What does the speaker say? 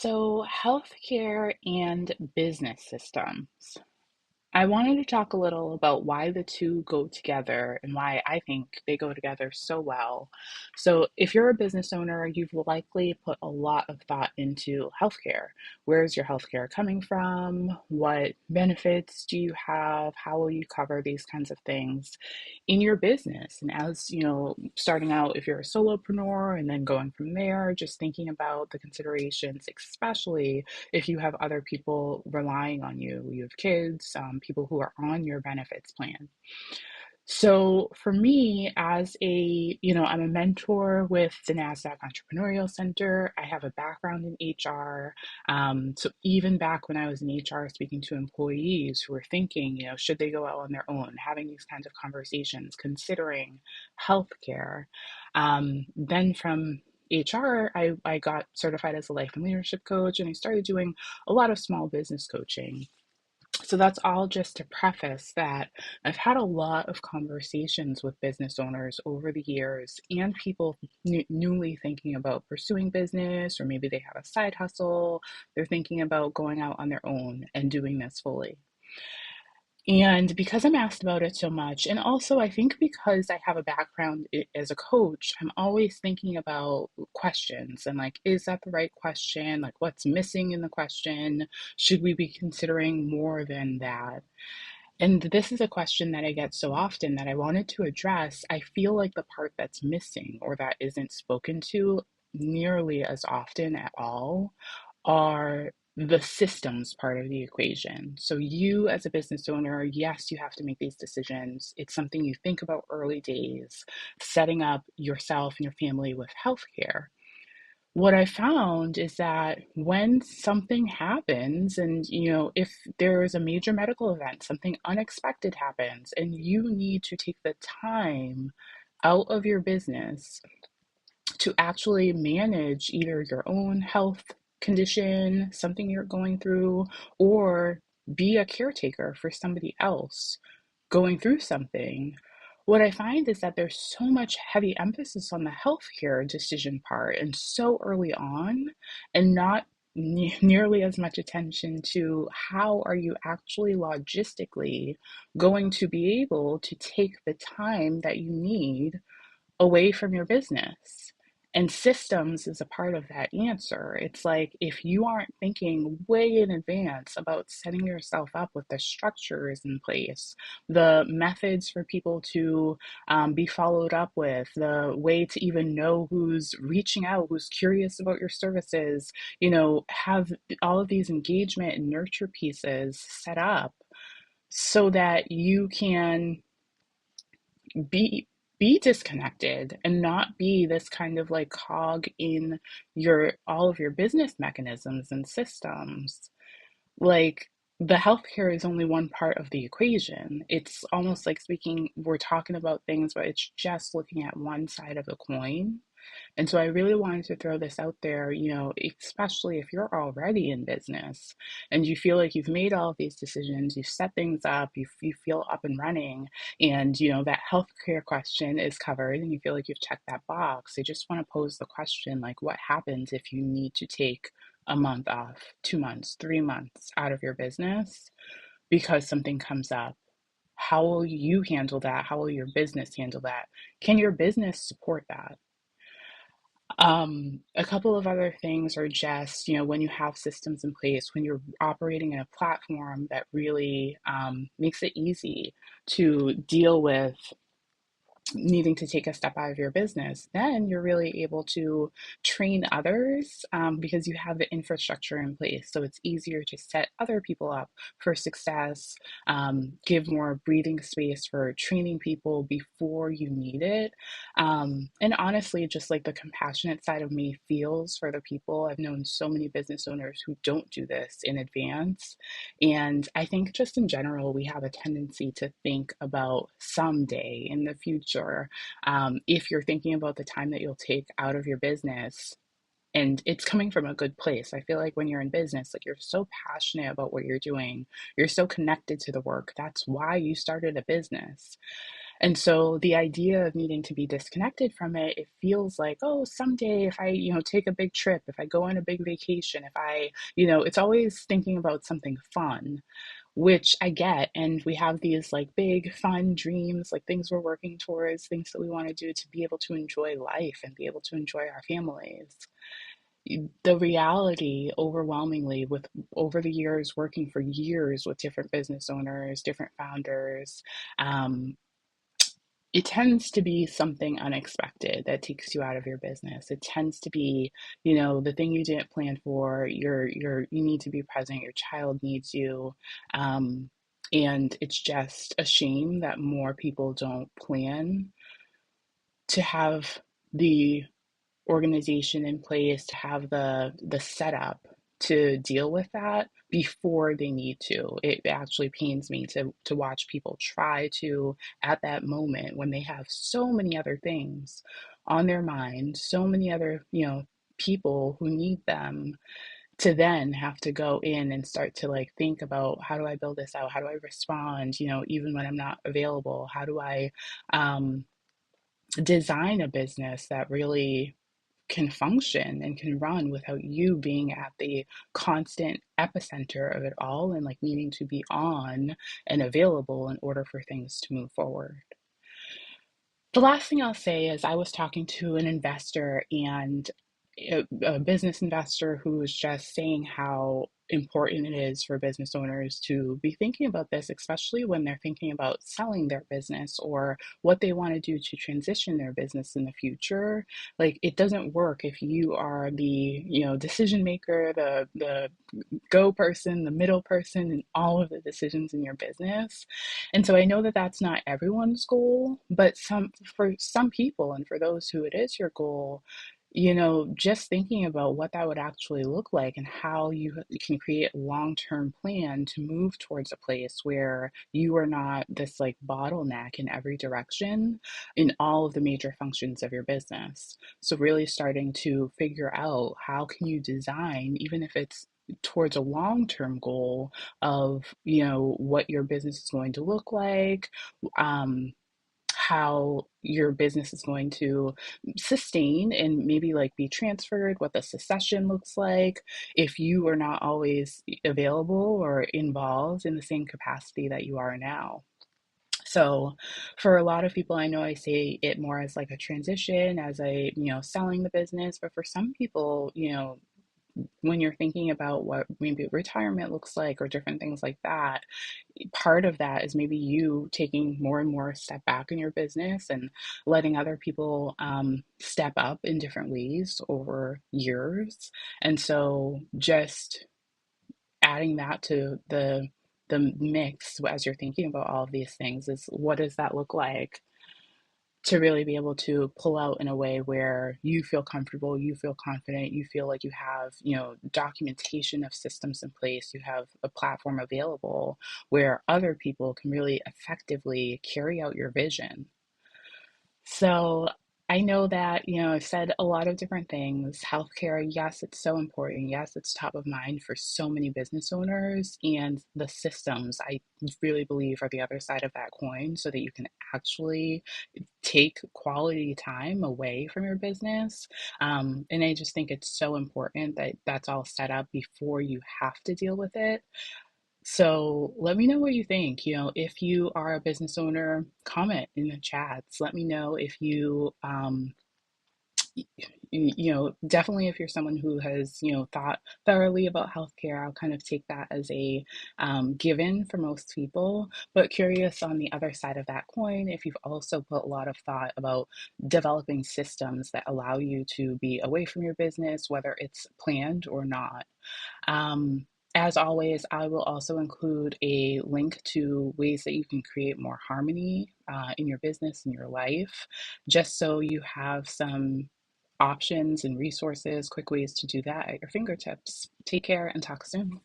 So, healthcare and business systems. I wanted to talk a little about why the two go together and why I think they go together so well. So, if you're a business owner, you've likely put a lot of thought into healthcare. Where's your healthcare coming from? What benefits do you have? How will you cover these kinds of things in your business? And as you know, starting out, if you're a solopreneur and then going from there, just thinking about the considerations, especially if you have other people relying on you, you have kids, people who are on your benefits plan. So for me, I'm a mentor with the NASDAQ Entrepreneurial Center. I have a background in HR. So even back when I was in HR, speaking to employees who were thinking, should they go out on their own, having these kinds of conversations, considering healthcare. Then from HR, I got certified as a life and leadership coach, and I started doing a lot of small business coaching. So that's all just to preface that I've had a lot of conversations with business owners over the years and people newly thinking about pursuing business, or maybe they have a side hustle. They're thinking about going out on their own and doing this fully. And because I'm asked about it so much, and also I think because I have a background as a coach, I'm always thinking about questions and like, is that the right question? Like, what's missing in the question? Should we be considering more than that? And this is a question that I get so often that I wanted to address. I feel like the part that's missing or that isn't spoken to nearly as often at all are the systems part of the equation. So, you as a business owner, yes, you have to make these decisions. It's something you think about early days, setting up yourself and your family with healthcare. What I found is that when something happens, and if there is a major medical event, something unexpected happens, and you need to take the time out of your business to actually manage either your own health condition, something you're going through, or be a caretaker for somebody else going through something, what I find is that there's so much heavy emphasis on the healthcare decision part and so early on, and not nearly as much attention to how are you actually logistically going to be able to take the time that you need away from your business. And systems is a part of that answer. It's like if you aren't thinking way in advance about setting yourself up with the structures in place, the methods for people to be followed up with, the way to even know who's reaching out, who's curious about your services, have all of these engagement and nurture pieces set up so that you can be be disconnected and not be this kind of like cog in your all of your business mechanisms and systems. Like, the healthcare is only one part of the equation. It's almost like speaking, we're talking about things, but it's just looking at one side of the coin. And so I really wanted to throw this out there, especially if you're already in business and you feel like you've made all of these decisions, you've set things up, you feel up and running, and that healthcare question is covered and you feel like you've checked that box. I just want to pose the question, like, what happens if you need to take a month off, 2 months, 3 months out of your business because something comes up? How will you handle that? How will your business handle that? Can your business support that? A couple of other things are just, when you have systems in place, when you're operating in a platform that really makes it easy to deal with needing to take a step out of your business, then you're really able to train others because you have the infrastructure in place. So it's easier to set other people up for success, give more breathing space for training people before you need it. And honestly, just like the compassionate side of me feels for the people. I've known so many business owners who don't do this in advance. And I think just in general, we have a tendency to think about someday in the future. If you're thinking about the time that you'll take out of your business, and it's coming from a good place. I feel like when you're in business, like, you're so passionate about what you're doing, you're so connected to the work. That's why you started a business. And so the idea of needing to be disconnected from it, it feels like, oh, someday if I, take a big trip, if I go on a big vacation, if I, it's always thinking about something fun, which I get. And we have these like big fun dreams, like things we're working towards, things that we want to do to be able to enjoy life and be able to enjoy our families. The reality, overwhelmingly, with over the years, working for years with different business owners, different founders, um, it tends to be something unexpected that takes you out of your business. It tends to be, the thing you didn't plan for. You need to be present. Your child needs you, um, and it's just a shame that more people don't plan to have the organization in place, to have the setup to deal with that before they need to. It actually pains me to watch people try to, at that moment when they have so many other things on their mind, so many other, people who need them, to then have to go in and start to like think about, how do I build this out? How do I respond, even when I'm not available? How do I um design a business that really can function and can run without you being at the constant epicenter of it all and like needing to be on and available in order for things to move forward. The last thing I'll say is I was talking to an investor, and a business investor who was just saying how important it is for business owners to be thinking about this, especially when they're thinking about selling their business or what they want to do to transition their business in the future. Like, it doesn't work if you are the, decision maker, the go person, the middle person in all of the decisions in your business. And so I know that that's not everyone's goal, but for some people and for those who it is your goal, just thinking about what that would actually look like and how you can create a long-term plan to move towards a place where you are not this like bottleneck in every direction in all of the major functions of your business. So really starting to figure out, how can you design, even if it's towards a long-term goal of, what your business is going to look like, um, how your business is going to sustain and maybe like be transferred, what the succession looks like if you are not always available or involved in the same capacity that you are now. So for a lot of people, I know I say it more as like a transition, as a, selling the business, but for some people, when you're thinking about what maybe retirement looks like or different things like that, part of that is maybe you taking more and more step back in your business and letting other people step up in different ways over years. And so just adding that to the mix as you're thinking about all of these things is, what does that look like to really be able to pull out in a way where you feel comfortable, you feel confident, you feel like you have, documentation of systems in place, you have a platform available where other people can really effectively carry out your vision. So I know that, I've said a lot of different things. Healthcare, yes, it's so important. Yes, it's top of mind for so many business owners. And the systems, I really believe, are the other side of that coin, so that you can actually take quality time away from your business. And I just think it's so important that that's all set up before you have to deal with it. So let me know what you think. If you are a business owner, comment in the chats. Let me know if definitely if you're someone who has, thought thoroughly about healthcare. I'll kind of take that as a given for most people, but curious on the other side of that coin, if you've also put a lot of thought about developing systems that allow you to be away from your business, whether it's planned or not. Um, as always, I will also include a link to ways that you can create more harmony in your business and your life, just so you have some options and resources, quick ways to do that at your fingertips. Take care and talk soon.